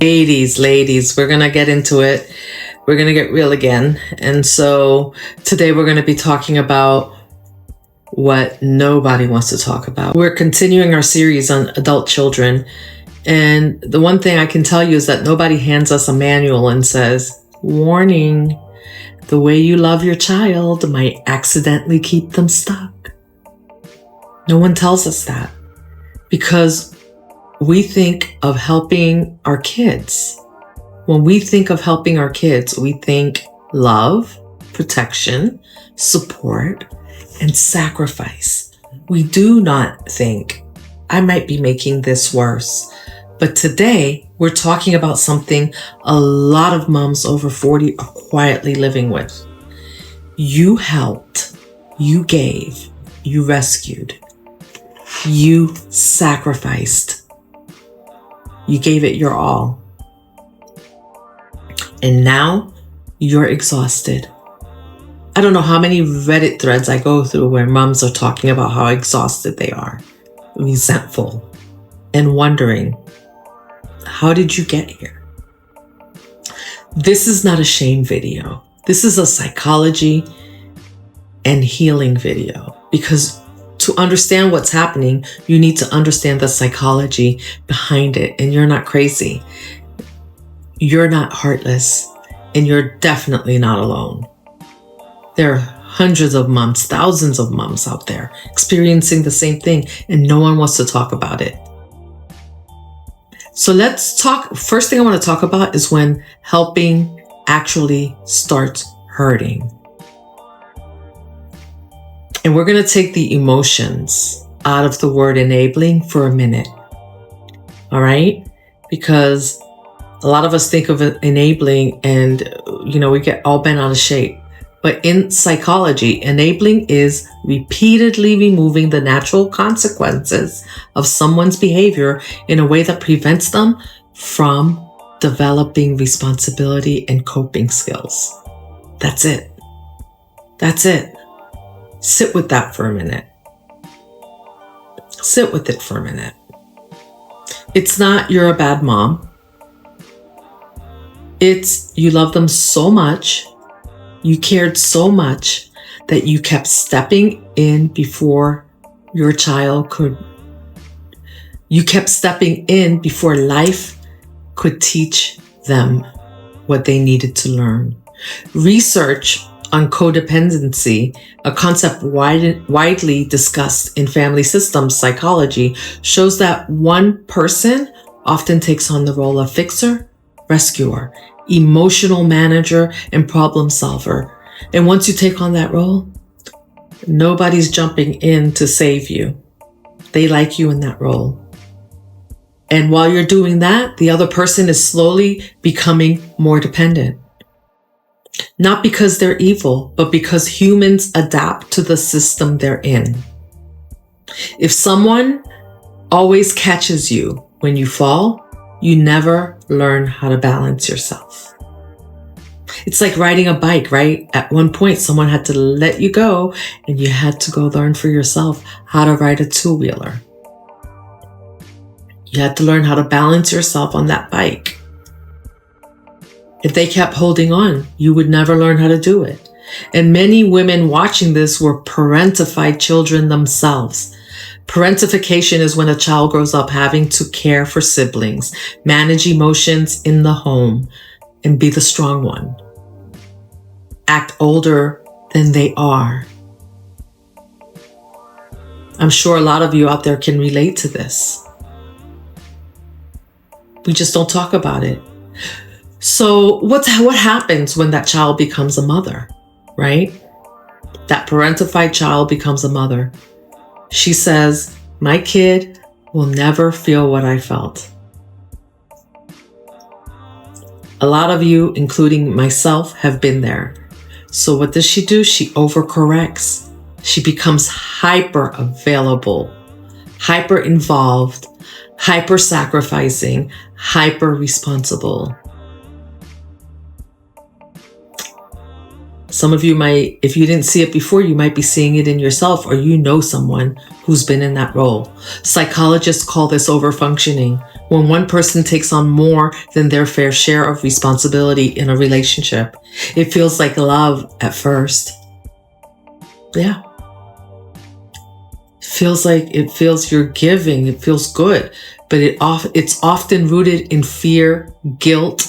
Ladies, we're going to get into it. We're going to get real again. And so today we're going to be talking about what nobody wants to talk about. We're continuing our series on adult children. And the one thing I can tell you is that nobody hands us a manual and says, warning, the way you love your child might accidentally keep them stuck. No one tells us that because we think of helping our kids. When we think of helping our kids, we think love, protection, support, and sacrifice. We do not think, I might be making this worse. But today, we're talking about something a lot of moms over 40 are quietly living with. You helped, you gave, you rescued, you sacrificed. You gave it your all. And now you're exhausted. I don't know how many Reddit threads I go through where moms are talking about how exhausted they are, resentful, and wondering, how did you get here? This is not a shame video. This is a psychology and healing video, because to understand what's happening, you need to understand the psychology behind it. And you're not crazy. You're not heartless. And you're definitely not alone. There are hundreds of moms, thousands of moms out there experiencing the same thing, and no one wants to talk about it. So let's talk. First thing I want to talk about is when helping actually starts hurting. And we're going to take the emotions out of the word enabling for a minute. All right? Because a lot of us think of enabling and, we get all bent out of shape. But in psychology, enabling is repeatedly removing the natural consequences of someone's behavior in a way that prevents them from developing responsibility and coping skills. That's it. That's it. Sit with that for a minute. Sit with it for a minute. It's not you're a bad mom. It's you love them so much, you cared so much that you kept stepping in before your child could. You kept stepping in before life could teach them what they needed to learn. Research on codependency, a concept widely discussed in family systems psychology, shows that one person often takes on the role of fixer, rescuer, emotional manager, and problem solver. And once you take on that role, nobody's jumping in to save you. They like you in that role. And while you're doing that, the other person is slowly becoming more dependent. Not because they're evil, but because humans adapt to the system they're in. If someone always catches you when you fall, you never learn how to balance yourself. It's like riding a bike, right? At one point, someone had to let you go and you had to go learn for yourself how to ride a two-wheeler. You had to learn how to balance yourself on that bike. If they kept holding on, you would never learn how to do it. And many women watching this were parentified children themselves. Parentification is when a child grows up having to care for siblings, manage emotions in the home, and be the strong one. Act older than they are. I'm sure a lot of you out there can relate to this. We just don't talk about it. So what happens when that child becomes a mother, right? That parentified child becomes a mother. She says, my kid will never feel what I felt. A lot of you, including myself, have been there. So what does she do? She overcorrects. She becomes hyper available, hyper involved, hyper sacrificing, hyper responsible. Some of you might, if you didn't see it before, you might be seeing it in yourself, or you know someone who's been in that role. Psychologists call this overfunctioning, when one person takes on more than their fair share of responsibility in a relationship. It feels like love at first. Yeah. It feels you're giving. It feels good, but it's often rooted in fear, guilt,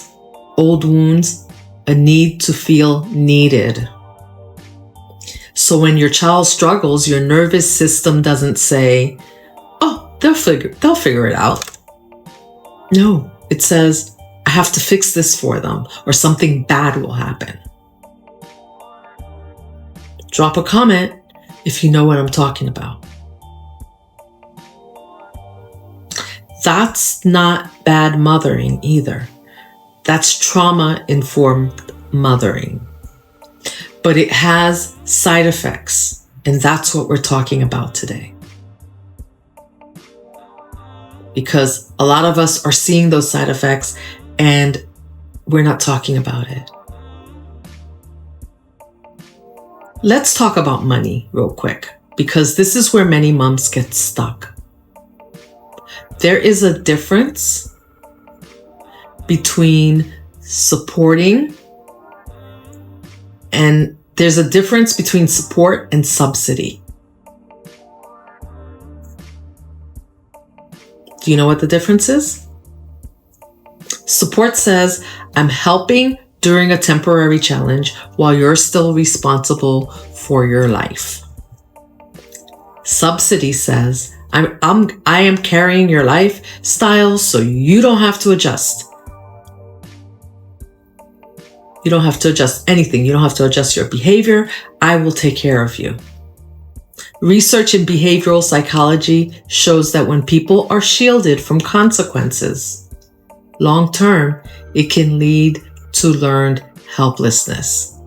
old wounds, a need to feel needed. So when your child struggles, your nervous system doesn't say, "Oh, they'll figure it out." No, it says, "I have to fix this for them, or something bad will happen." Drop a comment if you know what I'm talking about. That's not bad mothering either. That's trauma-informed mothering. But it has side effects, and that's what we're talking about today. Because a lot of us are seeing those side effects, and we're not talking about it. Let's talk about money real quick, because this is where many moms get stuck. There is a difference between supporting, and there's a difference between support and subsidy. Do you know what the difference is? Support says, "I'm helping during a temporary challenge while you're still responsible for your life." Subsidy says, I am carrying your lifestyle so you don't have to adjust. You don't have to adjust anything. You don't have to adjust your behavior. I will take care of you. Research in behavioral psychology shows that when people are shielded from consequences, long term, it can lead to learned helplessness.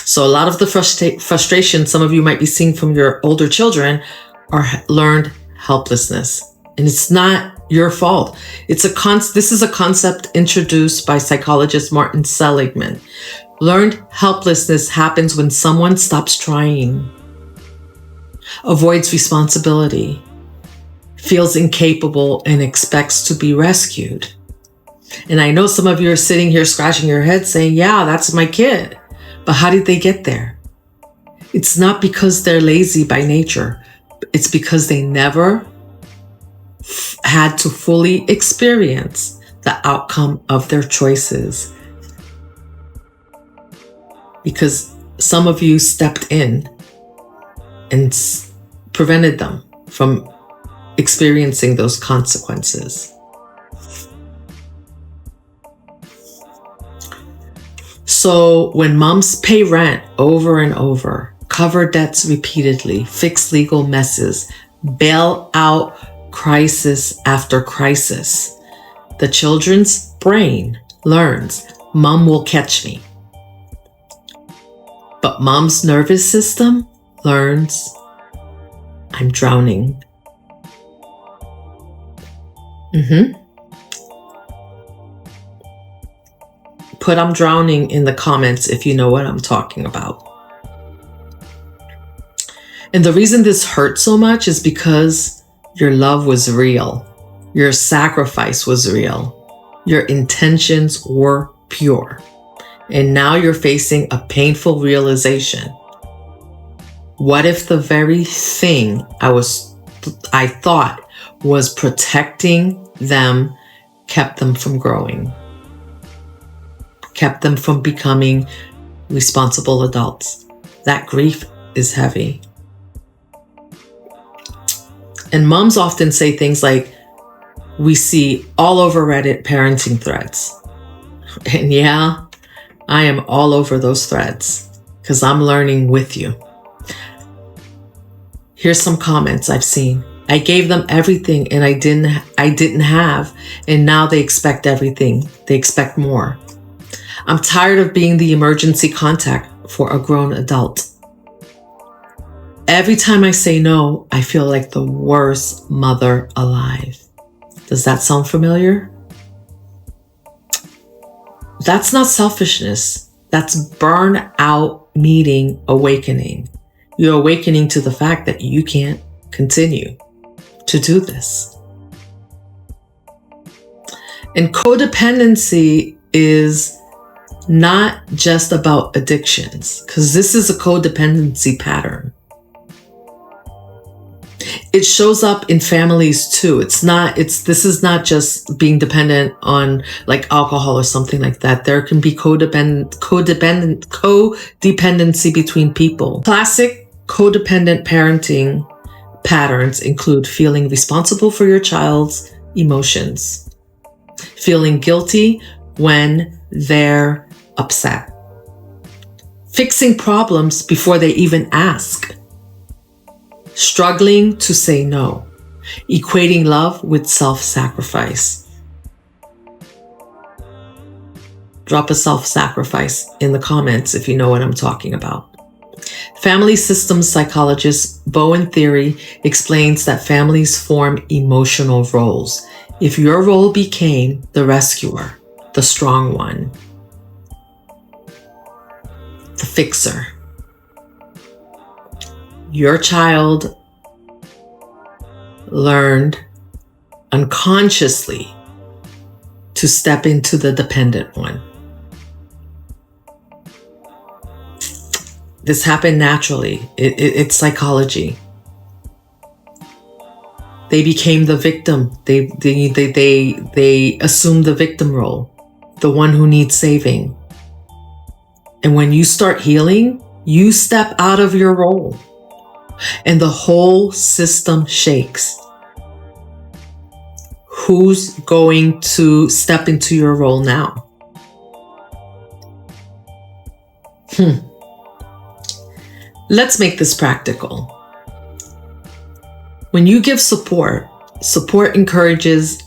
So a lot of the frustration some of you might be seeing from your older children are learned helplessness. And it's not your fault. This is a concept introduced by psychologist Martin Seligman. Learned helplessness happens when someone stops trying, avoids responsibility, feels incapable, and expects to be rescued. And I know some of you are sitting here scratching your head saying, "Yeah, that's my kid." But how did they get there? It's not because they're lazy by nature. It's because they never had to fully experience the outcome of their choices. Because some of you stepped in and prevented them from experiencing those consequences. So when moms pay rent over and over, cover debts repeatedly, fix legal messes, bail out crisis after crisis, the children's brain learns, "Mom will catch me." But mom's nervous system learns, "I'm drowning." Put "I'm drowning" in the comments if you know what I'm talking about. And the reason this hurts so much is because your love was real. Your sacrifice was real. Your intentions were pure. And now you're facing a painful realization. What if the very thing I thought was protecting them kept them from growing? Kept them from becoming responsible adults? That grief is heavy. And moms often say things like, we see all over Reddit parenting threads. And yeah, I am all over those threads because I'm learning with you. Here's some comments I've seen. I gave them everything and I didn't have, and now they expect everything. They expect more. I'm tired of being the emergency contact for a grown adult. Every time I say no, I feel like the worst mother alive. Does that sound familiar? That's not selfishness. That's burnout meeting awakening. You're awakening to the fact that you can't continue to do this. And codependency is not just about addictions, because this is a codependency pattern. It shows up in families too. This is not just being dependent on like alcohol or something like that. There can be codependency between people. Classic codependent parenting patterns include feeling responsible for your child's emotions, feeling guilty when they're upset, fixing problems before they even ask, struggling to say no, equating love with self-sacrifice. Drop a self-sacrifice in the comments if you know what I'm talking about. Family systems psychologist Bowen Theory explains that families form emotional roles. If your role became the rescuer, the strong one, the fixer, your child learned unconsciously to step into the dependent one. This happened naturally. It's psychology. They became the victim. They assumed the victim role, the one who needs saving. And when you start healing, you step out of your role and the whole system shakes. Who's going to step into your role now? Let's make this practical. When you give support encourages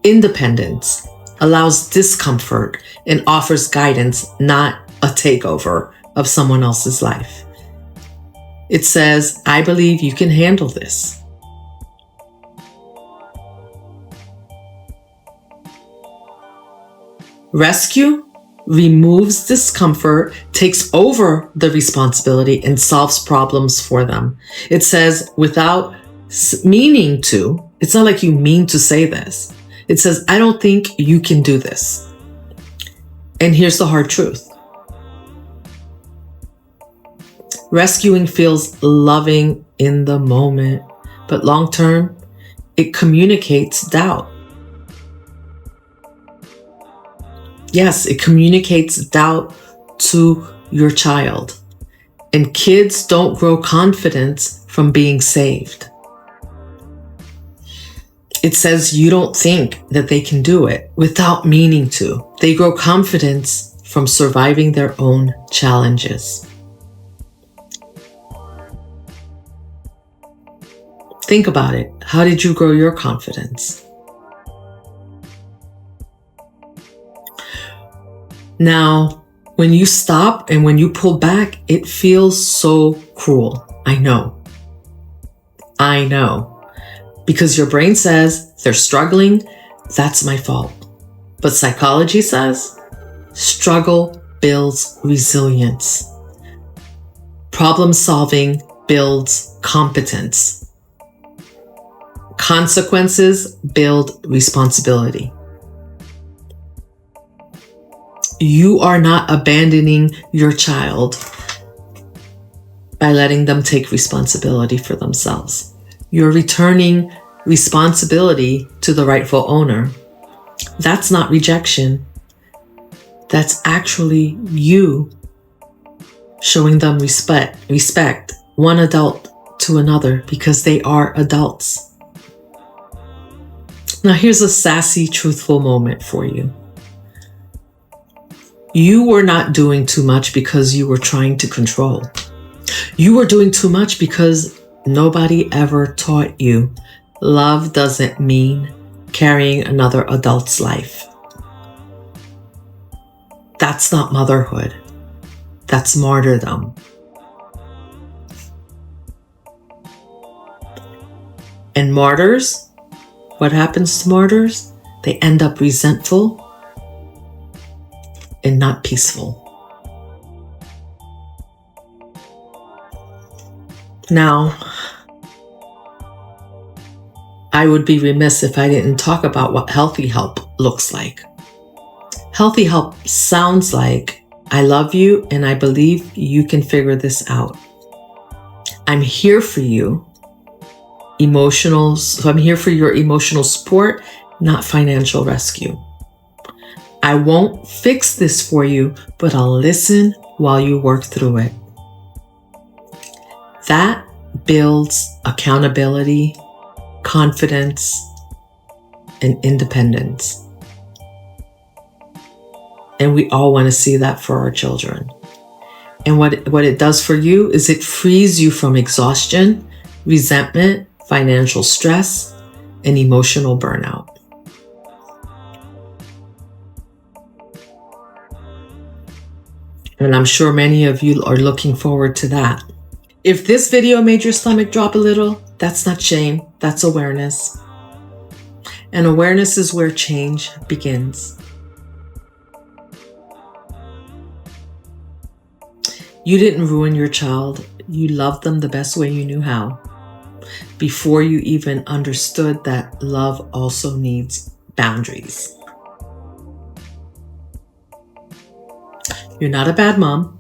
independence, allows discomfort, and offers guidance, not a takeover of someone else's life. It says, I believe you can handle this. Rescue removes discomfort, takes over the responsibility, and solves problems for them. It says, without meaning to, it's not like you mean to say this. It says, I don't think you can do this. And here's the hard truth. Rescuing feels loving in the moment, but long term, it communicates doubt. Yes, it communicates doubt to your child. And kids don't grow confidence from being saved. It says you don't think that they can do it without meaning to. They grow confidence from surviving their own challenges. Think about it. How did you grow your confidence? Now, when you stop and when you pull back, it feels so cruel. I know. Because your brain says they're struggling, that's my fault. But psychology says struggle builds resilience. Problem solving builds competence. Consequences build responsibility. You are not abandoning your child by letting them take responsibility for themselves. You're returning responsibility to the rightful owner. That's not rejection. That's actually you showing them respect, one adult to another, because they are adults. Now here's a sassy, truthful moment for you. You were not doing too much because you were trying to control. You were doing too much because nobody ever taught you love doesn't mean carrying another adult's life. That's not motherhood. That's martyrdom. And martyrs, what happens to martyrs? They end up resentful, and not peaceful. Now, I would be remiss if I didn't talk about what healthy help looks like. Healthy help sounds like, I love you and I believe you can figure this out. I'm here for you. I'm here for your emotional support, not financial rescue. I won't fix this for you, but I'll listen while you work through it. That builds accountability, confidence, and independence. And we all want to see that for our children. And what it does for you is it frees you from exhaustion, resentment, financial stress, and emotional burnout. And I'm sure many of you are looking forward to that. If this video made your stomach drop a little, that's not shame, that's awareness. And awareness is where change begins. You didn't ruin your child. You loved them the best way you knew how, before you even understood that love also needs boundaries. You're not a bad mom.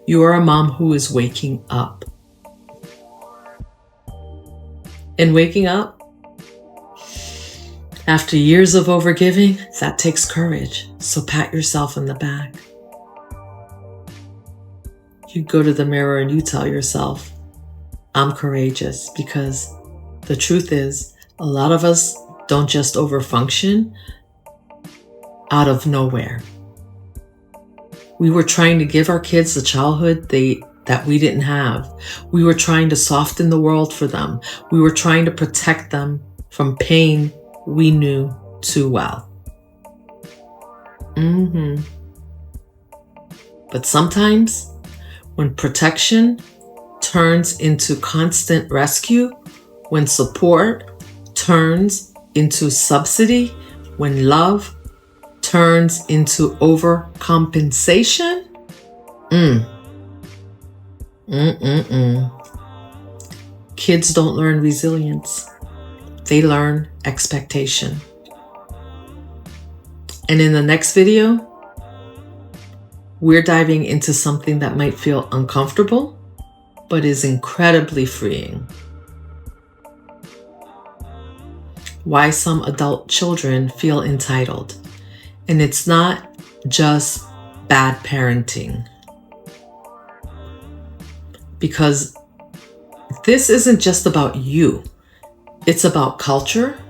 You are a mom who is waking up. And waking up after years of overgiving, that takes courage. So pat yourself on the back. You go to the mirror and you tell yourself, I'm courageous, because the truth is, a lot of us don't just overfunction out of nowhere. We were trying to give our kids the childhood that we didn't have. We were trying to soften the world for them. We were trying to protect them from pain we knew too well. But sometimes, when protection turns into constant rescue, when support turns into subsidy, when love turns into overcompensation, kids don't learn resilience. They learn expectation. And in the next video, we're diving into something that might feel uncomfortable, but is incredibly freeing. Why some adult children feel entitled. And it's not just bad parenting. Because this isn't just about you. It's about culture.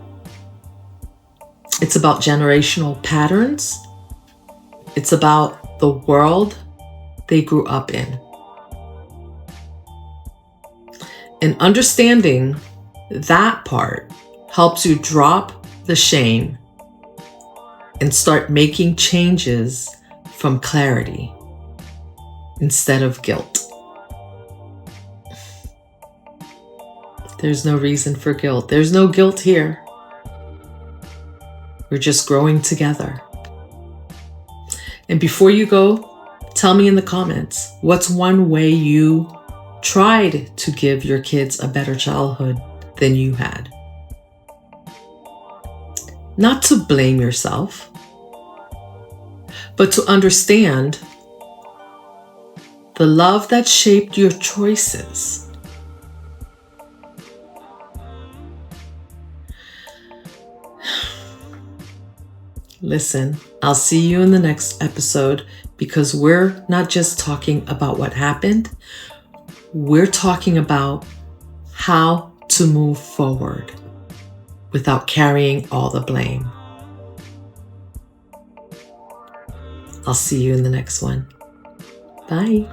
It's about generational patterns. It's about the world they grew up in. And understanding that part helps you drop the shame and start making changes from clarity instead of guilt. There's no reason for guilt. There's no guilt here. We're just growing together. And before you go, tell me in the comments, what's one way you tried to give your kids a better childhood than you had? Not to blame yourself, but to understand the love that shaped your choices. Listen, I'll see you in the next episode, because we're not just talking about what happened. We're talking about how to move forward without carrying all the blame. I'll see you in the next one. Bye.